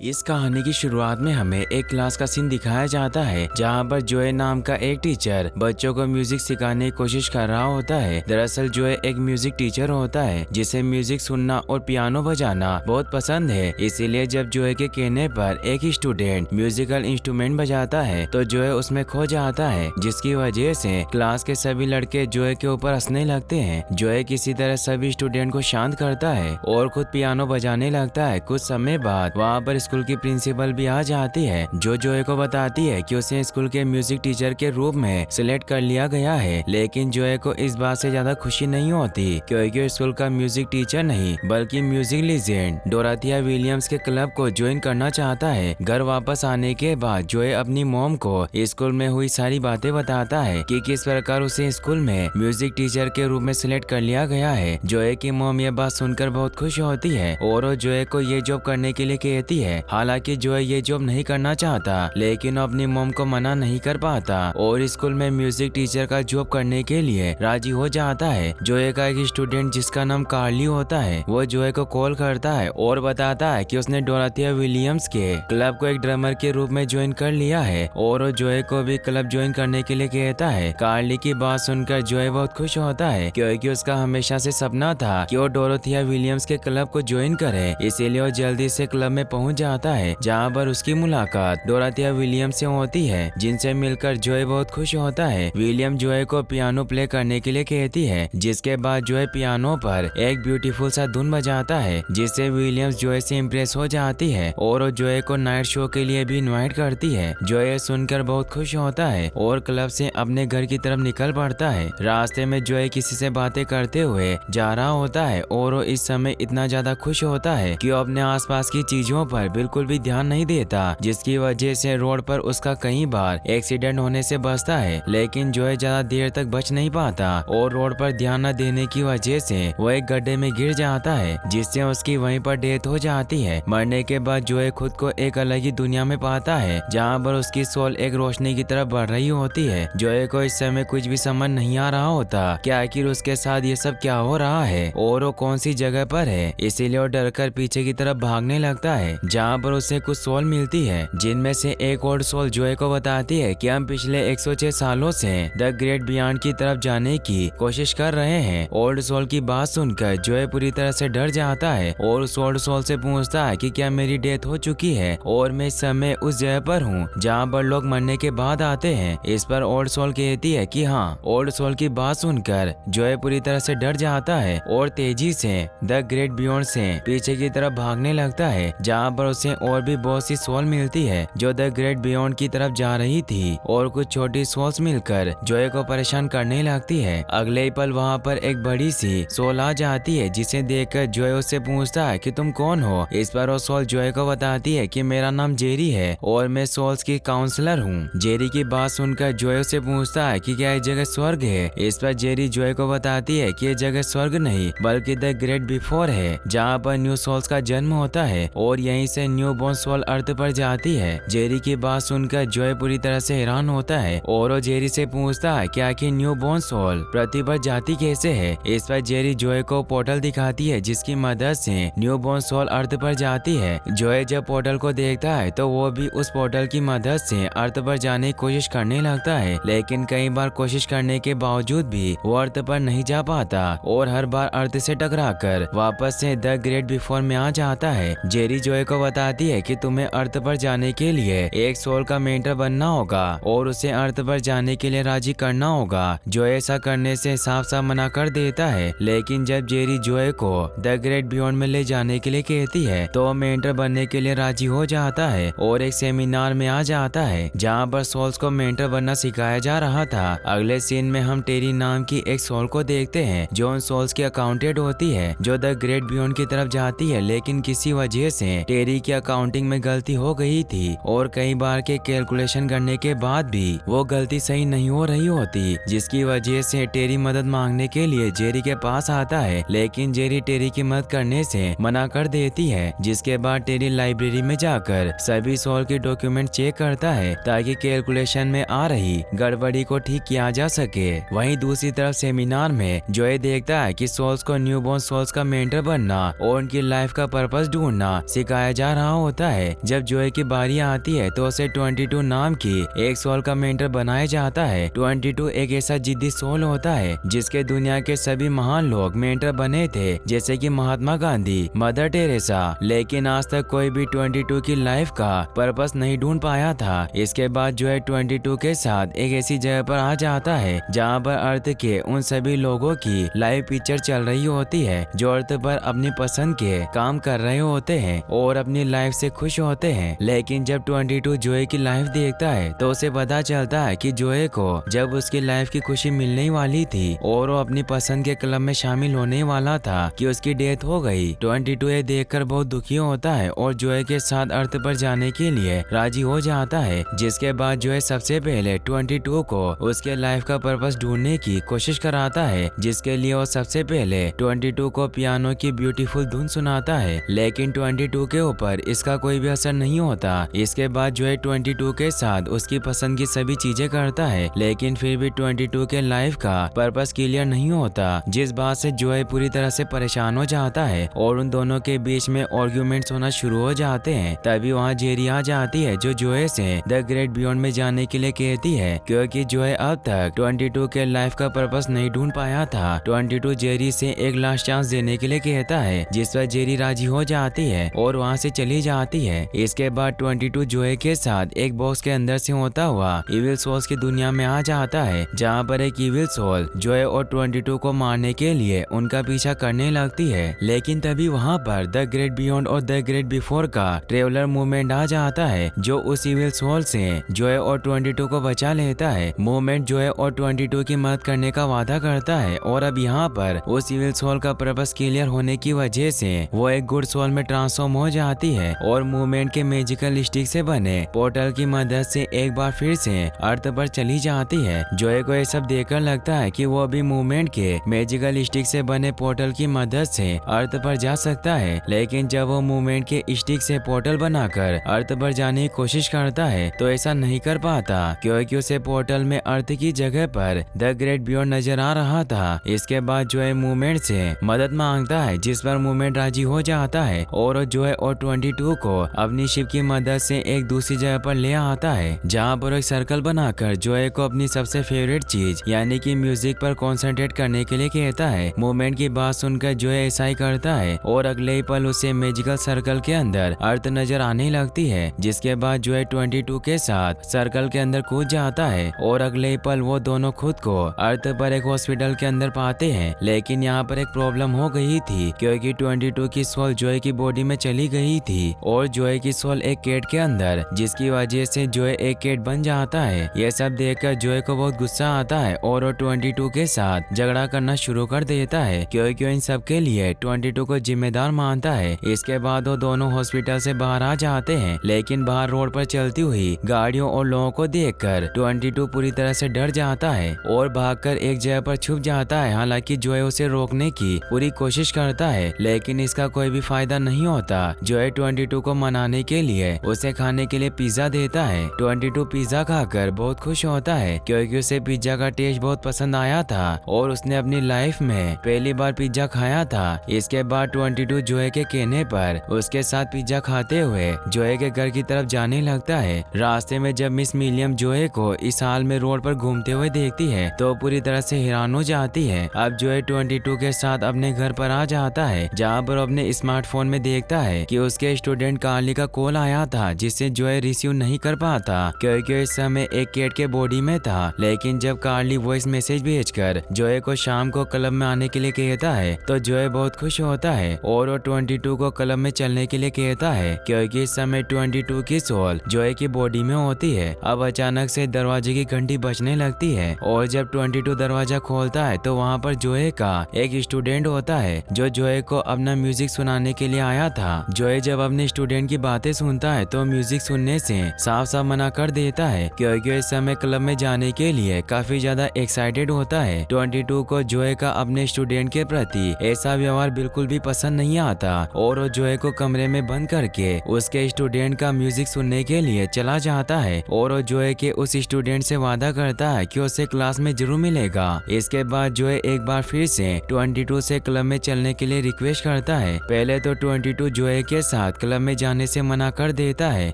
इस कहानी की शुरुआत में हमें एक क्लास का सीन दिखाया जाता है जहां पर जोए नाम का एक टीचर बच्चों को म्यूजिक सिखाने की कोशिश कर रहा होता है। दरअसल जोए एक म्यूजिक टीचर होता है जिसे म्यूजिक सुनना और पियानो बजाना बहुत पसंद है। इसीलिए जब जोए के कहने पर एक स्टूडेंट म्यूजिकल इंस्ट्रूमेंट बजाता है तो जोए उसमें खो जाता है, जिसकी वजह से क्लास के सभी लड़के जोए के ऊपर हंसने लगते हैं। जोए किसी तरह सभी स्टूडेंट को शांत करता है और खुद पियानो बजाने लगता है। कुछ समय बाद वहाँ पर स्कूल की प्रिंसिपल भी आ जाती है जो जोए को बताती है कि उसे स्कूल के म्यूजिक टीचर के रूप में सिलेक्ट कर लिया गया है। लेकिन जोए को इस बात से ज्यादा खुशी नहीं होती क्योंकि स्कूल का म्यूजिक टीचर नहीं बल्कि म्यूजिक लीजेंड डोराथिया विलियम्स के क्लब को ज्वाइन करना चाहता है। घर वापस आने के बाद जोए अपनी मॉम को स्कूल में हुई सारी बातें बताता है कि किस प्रकार उसे स्कूल में म्यूजिक टीचर के रूप में सिलेक्ट कर लिया गया है। जोए की मॉम ये बात सुनकर बहुत खुश होती है और वो जोए को ये जॉब करने के लिए कहती है। हालांकि जोए ये जॉब नहीं करना चाहता लेकिन अपनी मॉम को मना नहीं कर पाता और स्कूल में म्यूजिक टीचर का जॉब करने के लिए राजी हो जाता है। जोए का एक स्टूडेंट जिसका नाम कार्ली होता है वो जोए को कॉल करता है और बताता है कि उसने डोराथिया विलियम्स के क्लब को एक ड्रमर के रूप में ज्वाइन कर लिया है और वो जोए को भी क्लब ज्वाइन करने के लिए कहता है। कार्ली की बात सुनकर जोए बहुत खुश होता है क्योंकि उसका हमेशा से सपना था कि वो डोराथिया विलियम्स के क्लब को ज्वाइन करे। इसीलिए वो जल्दी से क्लब में पहुंच जाता है जहां पर उसकी मुलाकात डोराथिया विलियम्स से होती है, जिनसे मिलकर जोए बहुत खुश होता है। विलियम जोए को पियानो प्ले करने के लिए कहती है, जिसके बाद जोए पियानो पर एक ब्यूटीफुल सा धुन बजाता है जिससे विलियम्स जोए से इम्प्रेस हो जाती है और वो जोए को नाइट शो के लिए भी इनवाइट करती है। जोए सुनकर बहुत खुश होता है और क्लब से अपने घर की तरफ निकल पड़ता है। रास्ते में जोए किसी से बातें करते हुए जा रहा होता है और वो इस समय इतना ज्यादा खुश होता है कि वो अपने आसपास की चीजों पर बिल्कुल भी ध्यान नहीं देता, जिसकी वजह से रोड पर उसका कई बार एक्सीडेंट होने से बचता है। लेकिन जोए ज्यादा देर तक बच नहीं पाता और रोड पर ध्यान न देने की वजह से वो एक गड्ढे में गिर जाता है जिससे उसकी वहीं पर डेथ हो जाती है। मरने के बाद जोए खुद को एक अलग ही दुनिया में पाता है जहाँ पर उसकी सोल एक रोशनी की तरफ बढ़ रही होती है। जोए को इस समय कुछ भी समझ नहीं आ रहा होता कि आखिर उसके साथ ये सब क्या हो रहा है और वो कौन सी जगह पर है। इसीलिए वो डरकर पीछे की तरफ भागने लगता है जहाँ पर उसे कुछ सोल मिलती है, जिनमें से एक और सोल जोए को बताती है कि हम पिछले 106 सालों से द ग्रेट बियॉन्ड की तरफ जाने की कोशिश कर रहे हैं। ओल्ड सोल की बात सुनकर जोए पूरी तरह से डर जाता है और उस ओल्ड सोल से पूछता है कि क्या मेरी डेथ हो चुकी है और मैं इस समय उस जगह पर हूँ जहाँ पर लोग मरने के बाद आते हैं। इस पर ओल्ड सोल कहती है कि हाँ। ओल्ड सोल की बात सुनकर जोए पूरी तरह से डर जाता है और तेजी से द ग्रेट बियॉन्ड से पीछे की तरफ भागने लगता है जहाँ पर उसे और भी बहुत सी सोल मिलती है जो द ग्रेट बियॉन्ड की तरफ जा रही थी और कुछ छोटी सोल्स मिलकर जोए को परेशान करने लगती है। अगले ही पल वहाँ पर एक बड़ी सी सोल आ जाती है जिसे देखकर जोए उससे पूछता है कि तुम कौन हो। इस पर वो सोल जोए को बताती है कि मेरा नाम जेरी है और मैं सोल्स की काउंसलर हूँ। जेरी की बात सुनकर जोए उससे पूछता है कि क्या ये जगह स्वर्ग है। इस पर जेरी जोए को बताती है कि ये जगह स्वर्ग नहीं बल्कि द ग्रेट बिफोर है जहाँ पर न्यू सोल्स का जन्म होता है और यहीं से न्यू बॉर्न सोल अर्थ पर जाती है। जेरी की बात सुनकर जोए पूरी तरह से हैरान होता है और वो जेरी से पूछता है कि आखिर न्यू बॉर्न सोल पृथ्वी पर जाती कैसे है। इस पर जेरी जोए को पोर्टल दिखाती है जिसकी मदद से न्यू बॉर्न सोल अर्थ पर जाती है। जोए जब पोर्टल को देखता है तो वो भी उस पोर्टल की मदद से अर्थ पर जाने की कोशिश करने लगता है, लेकिन कई बार कोशिश करने के बावजूद भी वो अर्थ पर नहीं जा पाता और हर बार अर्थ से टकराकर वापस से द ग्रेट बिफोर में आ जाता है। जेरी जोए को बताती है कि तुम्हें अर्थ पर जाने के लिए एक सोल का मेंटर बनना होगा और उसे अर्थ पर जाने के लिए राजी करना होगा। जोए ऐसा करने से साफ साफ मना कर देता है, लेकिन जब जेरी जोए को द ग्रेट बियॉन्ड में ले जाने के लिए कहती है तो वो मेंटर बनने के लिए राजी हो जाता है और एक सेमिनार में आ जाता है जहाँ पर सोल्स को मेंटर बनना सिखाया जा रहा था। अगले सीन में हम टेरी नाम की एक सोल को देखते हैं जो उन सोल्स की अकाउंटेंट होती है जो द ग्रेट बियॉन्ड की तरफ जाती है, लेकिन किसी वजह से टेरी की अकाउंटिंग में गलती हो गई थी और कई बार के कैलकुलेशन करने के बाद भी वो गलती सही नहीं हो रही होती, जिसकी वजह से टेरी मदद मांगने के लिए जेरी के पास आता है, लेकिन जेरी टेरी की मदद करने से मना कर देती है। जिसके बाद टेरी लाइब्रेरी में जाकर सभी सोल के डॉक्यूमेंट चेक करता है ताकि कैलकुलेशन में आ रही गड़बड़ी को ठीक किया जा सके। वहीं दूसरी तरफ सेमिनार में जोए देखता है कि सोल्स को न्यूबॉर्न सोल्स का मेंटर बनना और उनकी लाइफ का पर्पस ढूंढना सिखाया जा जा रहा होता है। जब जोए की बारी आती है तो उसे 22 नाम की एक सोल का मेंटर बनाया जाता है। 22 एक ऐसा जिद्दी सोल होता है जिसके दुनिया के सभी महान लोग मेंटर बने थे, जैसे कि महात्मा गांधी, मदर टेरेसा, लेकिन आज तक कोई भी 22 की लाइफ का पर्पस नहीं ढूंढ पाया था। इसके बाद जो है 22 के साथ एक ऐसी जगह पर आ जाता है जहाँ पर अर्थ के उन सभी लोगों की लाइव पिक्चर चल रही होती है जो अर्थ पर अपनी पसंद के काम कर रहे होते हैं और अपनी लाइफ से खुश होते हैं। लेकिन जब 22 जोए की लाइफ देखता है तो उसे पता चलता है कि जोए को जब उसकी लाइफ की खुशी मिलने वाली थी और वो अपनी पसंद के क्लब में शामिल होने वाला था कि उसकी डेथ हो गई। 22 ये देखकर बहुत दुखी होता है और जोए के साथ अर्थ पर जाने के लिए राजी हो जाता है। जिसके बाद जोए सबसे पहले 22 को उसके लाइफ का पर्पस ढूंढने की कोशिश कराता है, जिसके लिए वो सबसे पहले 22 को पियानो की ब्यूटीफुल धुन सुनाता है। लेकिन 22 के ऊपर इसका कोई भी असर नहीं होता। इसके बाद जोए 22 के साथ उसकी पसंद की सभी चीजें करता है, लेकिन फिर भी 22 के लाइफ का पर्पस क्लियर नहीं होता, जिस बात से जोए पूरी तरह से परेशान हो जाता है और उन दोनों के बीच में आर्ग्यूमेंट्स होना शुरू हो जाते हैं। तभी वहाँ जेरी आ जाती है जो जोए से द ग्रेट बियॉन्ड में जाने के लिए कहती है, क्योंकि जोए अब तक 22 के लाइफ का पर्पस नहीं ढूंढ पाया था। 22 जेरी से एक लास्ट चांस देने के लिए कहता है, जिस पर जेरी राजी हो जाती है और वहाँ से चली जाती है। इसके बाद 22 जोए के साथ एक बॉक्स के अंदर से होता हुआ इविल सोल्स की दुनिया में आ जाता है, जहाँ पर एक इविल सोल जोए और 22 को मारने के लिए उनका पीछा करने लगती है। लेकिन तभी वहाँ पर द ग्रेट बियॉन्ड और द ग्रेट बिफोर का ट्रेवलर मूवमेंट आ जाता है, जो उस इविल सोल से जोए और 22 को बचा लेता है। मूवमेंट जोए और 22 की मदद करने का वादा करता है और अब यहाँ पर उस इविल सोल का पर्पस क्लियर होने की वजह से वो एक गुड सोल में ट्रांसफॉर्म हो जाती है और मूवमेंट के मैजिकल स्टिक से बने पोर्टल की मदद से एक बार फिर से अर्थ पर चली जाती है। जोए को ये सब देखकर लगता है कि वो भी मूवमेंट के मैजिकल स्टिक से बने पोर्टल की मदद से अर्थ पर जा सकता है। लेकिन जब वो मूवमेंट के स्टिक से पोर्टल बनाकर अर्थ पर जाने की कोशिश करता है तो ऐसा नहीं कर पाता, क्योंकि उसे पोर्टल में अर्थ की जगह पर द ग्रेट बियॉन्ड नजर आ रहा था। इसके बाद जोए मूवमेंट से मदद मांगता है, जिस पर मूवमेंट राजी हो जाता है और जोए और 22 को अपनी शिप की मदद से एक दूसरी जगह पर ले आता है, जहाँ पर एक सर्कल बनाकर जोए को अपनी सबसे फेवरेट चीज यानी कि म्यूजिक पर कंसंट्रेट करने के लिए कहता है। मूवमेंट की बात सुनकर जोए ऐसा ही करता है और अगले ही पल उसे मैजिकल सर्कल के अंदर अर्थ नजर आने लगती है। जिसके बाद जोए 22 के साथ सर्कल के अंदर कूद जाता है और अगले ही पल वो दोनों खुद को अर्थ पर एक हॉस्पिटल के अंदर पाते हैं। लेकिन यहाँ पर एक प्रॉब्लम हो गई थी, क्योंकि 22 की सोल जोए की बॉडी में चली गई थी और जोए की सोल एक कैट के अंदर, जिसकी वजह से जोए एक कैट बन जाता है। यह सब देखकर जोए को बहुत गुस्सा आता है और वो 22 के साथ झगड़ा करना शुरू कर देता है, क्योंकि इन सब के लिए 22 को जिम्मेदार मानता है। इसके बाद वो दोनों हॉस्पिटल से बाहर आ जाते हैं, लेकिन बाहर रोड पर चलती हुई गाड़ियों और लोगों को देखकर 22 पूरी तरह से डर जाता है और भागकर एक जगह पर छुप जाता है। हालांकि जोए उसे रोकने की पूरी कोशिश करता है, लेकिन इसका कोई भी फायदा नहीं होता। जोए 22 को मनाने के लिए उसे खाने के लिए पिज्जा देता है। 22 पिज्जा खाकर बहुत खुश होता है, क्योंकि उसे पिज्जा का टेस्ट बहुत पसंद आया था और उसने अपनी लाइफ में पहली बार पिज्जा खाया था। इसके बाद 22 जोए के कहने पर उसके साथ पिज्जा खाते हुए जोए के घर की तरफ जाने लगता है। रास्ते में जब मिस मिलियम जोए को इस हाल में रोड पर घूमते हुए देखती है तो पूरी तरह से हैरान हो जाती है। अब जोए 22 के साथ अपने घर पर आ जाता है, जहाँ पर अपने स्मार्टफोन में देखता है कि उसके स्टूडेंट कार्ली का कॉल आया था, जिससे जोए रिसीव नहीं कर पाता क्योंकि इस समय एक कैट के बॉडी में था। लेकिन जब कार्ली वॉइस मैसेज भेजकर जोए को शाम को क्लब में आने के लिए कहता है तो जोए बहुत खुश होता है और वो 22 को क्लब में चलने के लिए कहता है, क्योंकि इस समय 22 की सोल जोए की बॉडी में होती है। अब अचानक से दरवाजे की घंटी बजने लगती है और जब 22 दरवाजा खोलता है तो वहाँ पर जोए का एक स्टूडेंट होता है जो जोए को अपना म्यूजिक सुनाने के लिए आया था। जोए जब अपने स्टूडेंट की बातें सुनता है तो म्यूजिक सुनने से साफ साफ मना कर देता है, क्योंकि इस समय क्लब में जाने के लिए काफी ज्यादा एक्साइटेड होता है। 22 को जोए का अपने स्टूडेंट के प्रति ऐसा व्यवहार बिल्कुल भी पसंद नहीं आता और वो जोए को कमरे में बंद करके उसके स्टूडेंट का म्यूजिक सुनने के लिए चला जाता है और वो जोए के उस स्टूडेंट से वादा करता है कि उसे क्लास में जरूर मिलेगा। इसके बाद जोए एक बार फिर से 22 से क्लब में चलने के लिए रिक्वेस्ट करता है। पहले तो 22 जोए के साथ क्लब में जाने से मना कर देता है,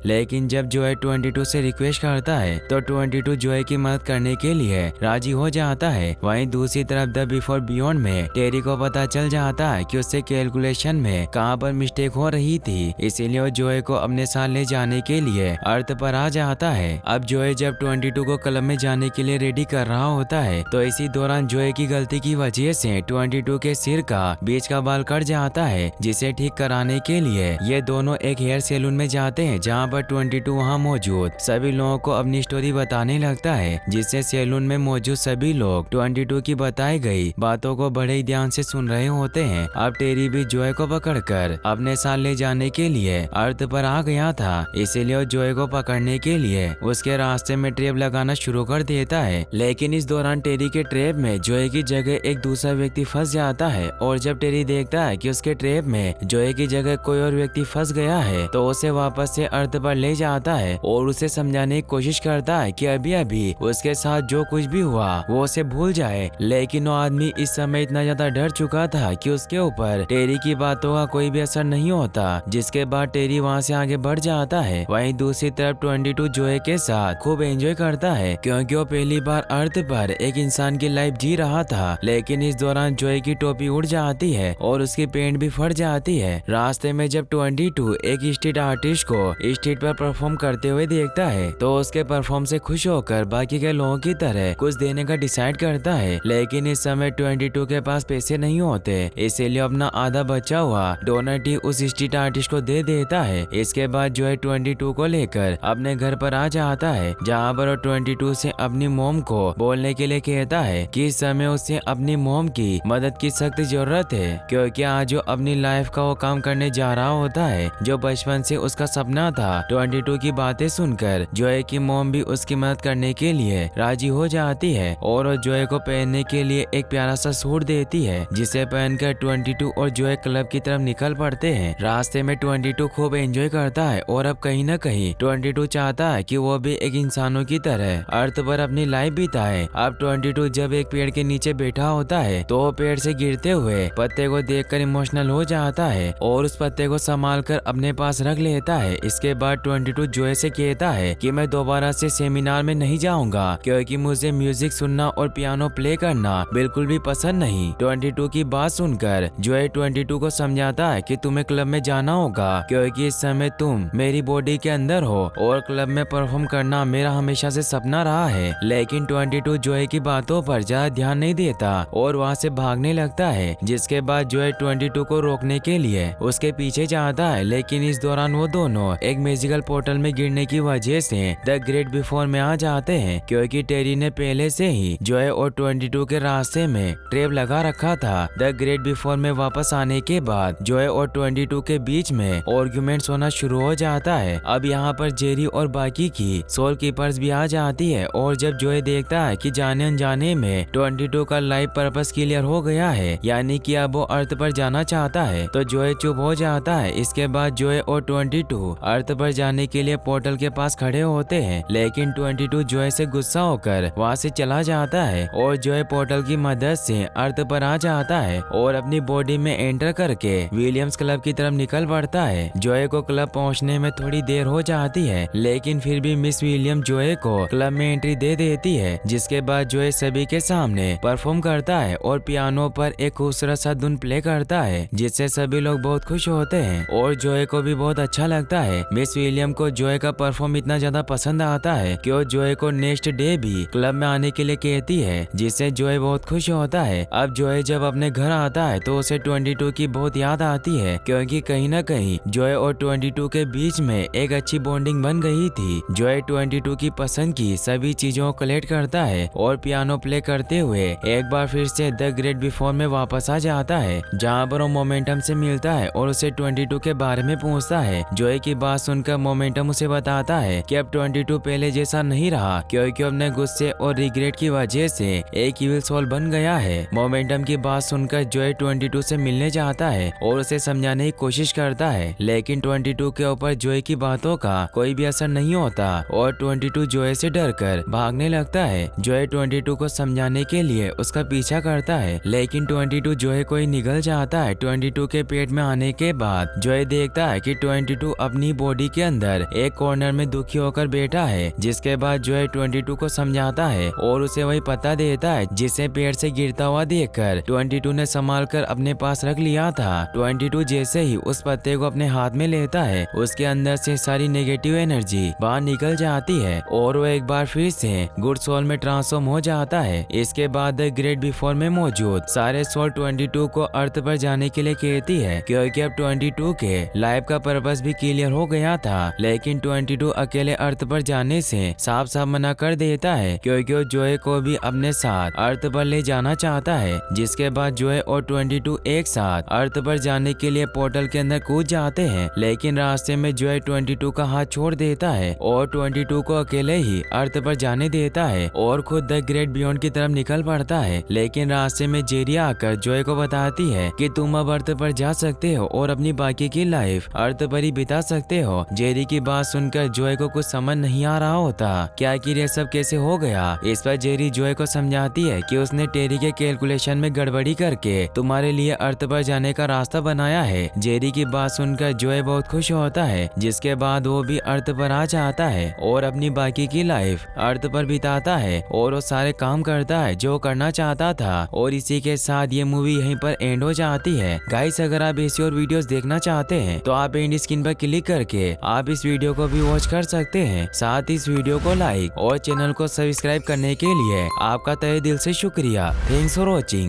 लेकिन जब जोए 22 से रिक्वेस्ट करता है तो 22 जोए की मदद करने के लिए राजी हो जाता है। वहीं दूसरी तरफ द बिफोर बियॉन्ड में टेरी को पता चल जाता है कि उससे कैलकुलेशन में कहां पर मिस्टेक हो रही थी, इसीलिए वो जोए को अपने साथ ले जाने के लिए अर्थ पर आ जाता है। अब जोए जब 22 को क्लब में जाने के लिए रेडी कर रहा होता है तो इसी दौरान जोए की गलती की वजह से 22 के सिर का बीच का बाल कट जाता है, जिसे ठीक कराने के लिए ये दोनों एक हेयर सैलून में जाते हैं, जहाँ पर 22 वहाँ मौजूद सभी लोगों को अपनी स्टोरी बताने लगता है, जिससे सैलून में मौजूद सभी लोग 22 की बताई गई बातों को बड़े ही ध्यान से सुन रहे होते हैं। अब टेरी भी जोए को पकड़कर अपने साथ ले जाने के लिए अर्थ पर आ गया था, इसीलिए वो जोए को पकड़ने के लिए उसके रास्ते में ट्रैप लगाना शुरू कर देता है। लेकिन इस दौरान टेरी के ट्रैप में जोए की जगह एक दूसरा व्यक्ति फंस जाता है, और जब टेरी देखता है कि उसके ट्रैप में जोए की जगह कोई और व्यक्ति फंस गया है तो उसे वापस से अर्थ पर ले जाता है और उसे समझाने की कोशिश करता है कि अभी अभी उसके साथ जो कुछ भी हुआ वो उसे भूल जाए। लेकिन वो आदमी इस समय इतना ज्यादा डर चुका था कि उसके ऊपर टेरी की बातों का कोई भी असर नहीं होता, जिसके बाद टेरी वहाँ से आगे बढ़ जाता है। वहीं दूसरी तरफ 22 जोए के साथ खूब एंजॉय करता है, क्योंकि वो पहली बार अर्थ पर एक इंसान की लाइफ जी रहा था। लेकिन इस दौरान जोए की टोपी उड़ जाती है और उसकी पेंट भी फट जाती है। रास्ते में जब 22 एक स्ट्रीट आर्टिस्ट को स्ट्रीट पर परफॉर्म करते हुए देखता है तो उसके परफॉर्म से खुश होकर बाकी के लोगों की तरह कुछ देने का डिसाइड करता है। लेकिन इस समय 22 के पास पैसे नहीं होते, इसीलिए अपना आधा बचा हुआ डोनट ही उस स्ट्रीट आर्टिस्ट को दे देता है। इसके बाद जो है 22 को लेकर अपने घर पर आ जाता है, जहाँ पर वो 22 से अपनी मोम को बोलने के लिए कहता है कि इस समय उसे अपनी मोम की मदद की सख्त जरूरत है, क्योंकि आज वो अपनी लाइफ का वो काम करने जा रहा होता है जो बचपन से उसका सपना था। 22 की बातें सुनकर जोए की मोम भी उसकी मदद करने के लिए राजी हो जाती है और वो जोए को पहनने के लिए एक प्यारा सा सूट देती है, जिसे पहनकर 22 और जोए क्लब की तरफ निकल पड़ते हैं। रास्ते में 22 खूब एंजॉय करता है और अब कहीं न कहीं 22 चाहता है कि वो भी एक इंसानों की तरह अर्थ पर अपनी लाइफ बिताए। अब 22 जब एक पेड़ के नीचे बैठा होता है तो वो पेड़ से गिरते हुए पत्ते को देखकर इमोशनल हो जाता है और उस पत्ते को संभाल कर अपने पास रख लेता है। इसके बाद 22 जोए से कहता है कि मैं दोबारा से सेमिनार में नहीं जाऊंगा, क्योंकि मुझे म्यूजिक सुनना और पियानो प्ले करना बिल्कुल भी पसंद नहीं। 22 की बात सुनकर जोए 22 को समझाता है कि तुम्हें क्लब में जाना होगा, क्योंकि इस समय तुम मेरी बॉडी के अंदर हो और क्लब में परफॉर्म करना मेरा हमेशा से सपना रहा है। लेकिन 22 जोए की बातों पर ज्यादा ध्यान नहीं देता और वहाँ से भागने लगता है, जिसके बाद जोए 22 को रोकने के लिए उसके पीछे जाता है। लेकिन इस दौरान वो दोनों एक मैजिकल पोर्टल में गिरने की वजह से द ग्रेट बिफोर में आ जाते हैं, क्योंकि टेरी ने पहले से ही जोए और 22 के रास्ते में ट्रैप लगा रखा था। द ग्रेट बिफोर में वापस आने के बाद जोए और 22 के बीच में आर्गुमेंट्स होना शुरू हो जाता है। अब यहाँ पर जेरी और बाकी की सोल कीपर्स भी आ जाती है और जब जोए देखता है कि जाने अनजाने में 22 का लाइफ पर्पस क्लियर हो गया है, यानी कि अब वो अर्थ पर जाना चाहता है, तो जोए चुप हो जाता है। इसके बाद जोए और 22 अर्थ पर जाने के लिए पोर्टल के पास खड़े होते हैं, लेकिन 22 जोए से गुस्सा होकर वहाँ से चला जाता है और जोए पोर्टल की मदद से अर्थ पर आ जाता है और अपनी बॉडी में एंटर करके विलियम्स क्लब की तरफ निकल पड़ता है। जोए को क्लब पहुँचने में थोड़ी देर हो जाती है, लेकिन फिर भी मिस विलियम जोए को क्लब में एंट्री दे देती है, जिसके बाद जोए सभी के सामने परफॉर्म करता है और पियानो पर एक खूबसूरत सा धुन प्ले करता है, जिससे सभी लोग बहुत खुश होते हैं और जोए को भी बहुत अच्छा लगता है। मिस विलियम को जोए का परफॉर्म इतना ज्यादा पसंद आता है कि वो जोए को नेक्स्ट डे भी क्लब में आने के लिए कहती है, जिससे जोए बहुत खुश होता है। अब जोए जब अपने घर आता है तो उसे 22 की बहुत याद आती है, क्योंकि कहीं न कहीं जोए और 22 के बीच में एक अच्छी बॉन्डिंग बन गई थी। जोए 22 की पसंद की सभी चीजों को कलेक्ट करता है और पियानो प्ले करते हुए एक बार फिर से द ग्रेट बिफोर में वापस आ जाता है, जहाँ पर वो मोमेंटम से मिलता है और उसे 22 के बारे में पूछता है। जोए की बात सुनकर मोमेंटम उसे बताता है कि अब 22 पहले जैसा नहीं रहा, क्योंकि अपने गुस्से और रिग्रेट की वजह से एक इविल सोल बन गया है। मोमेंटम की बात सुनकर जोए 22 से मिलने जाता है और उसे समझाने की कोशिश करता है, लेकिन 22 के ऊपर जोए की बातों का कोई भी असर नहीं होता और 22 जोए से डरकर भागने लगता है। जोए 22 को समझाने के लिए उसका पीछा करता है, लेकिन 22 जोए को ही निगल जाता है। 22 के पेट में आने के बाद जोए देखता है कि 22 अपनी बॉडी के अंदर एक कॉर्नर में दुखी होकर बैठा है, जिसके बाद जोए 22 को समझाता है और उसे वही पता देता है जिसे पेड़ से गिरता हुआ देखकर 22 ने संभाल कर अपने पास रख लिया था। 22 जैसे ही उस पत्ते को अपने हाथ में लेता है, उसके अंदर से सारी नेगेटिव एनर्जी बाहर निकल जाती है और वो एक बार फिर से गुड सोल में ट्रांसफॉर्म हो जाता है। इसके बाद द ग्रेट बिफोर में मौजूद सारे सोल 22 को अर्थ पर जाने के लिए कहती है, क्योंकि अब 22 के लाइफ का पर्पस भी क्लियर हो गया था। लेकिन 22 अकेले अर्थ पर जाने से साफ साफ मना कर देता है, क्योंकि वो जोए को भी अपने साथ अर्थ पर ले जाना चाहता है। जिसके बाद जोए और 22 एक साथ अर्थ पर जाने के लिए पोर्टल के अंदर कूद जाते हैं, लेकिन रास्ते में जोए 22 का हाथ छोड़ देता है और 22 को अकेले ही अर्थ पर जाने देता है और खुद द ग्रेट बियॉन्ड की तरफ निकल पड़ता है। लेकिन रास्ते में जेरी आकर जोए को बताती है कि तुम अब अर्थ पर जा सकते हो और अपनी बाकी की लाइफ अर्थ पर ही बिता सकते हो। जेरी की बात सुनकर जोए को कुछ समझ नहीं आ रहा होता कि आखिर ये सब कैसे हो गया। इस पर जेरी जोए को समझाती है कि उसने टेरी के कैलकुलेशन में गड़बड़ी करके तुम्हारे लिए अर्थ पर जाने का रास्ता बनाया है। जेरी की बात सुनकर जोए बहुत खुश होता है, जिसके बाद वो भी अर्थ पर आ जाता है और अपनी बाकी की लाइफ अर्थ पर बिताता है और वो सारे काम करता है जो करना चाहता था। और इसी के साथ ये मूवी यहीं पर एंड हो जाती है। गाइस, अगर आप ऐसी और वीडियोस देखना चाहते हैं तो आप एंड स्क्रीन पर क्लिक करके आप इस वीडियो को भी वॉच कर सकते हैं। साथ ही इस वीडियो को लाइक और चैनल को सब्सक्राइब करने के लिए आपका तहे दिल से शुक्रिया। Thanks for watching.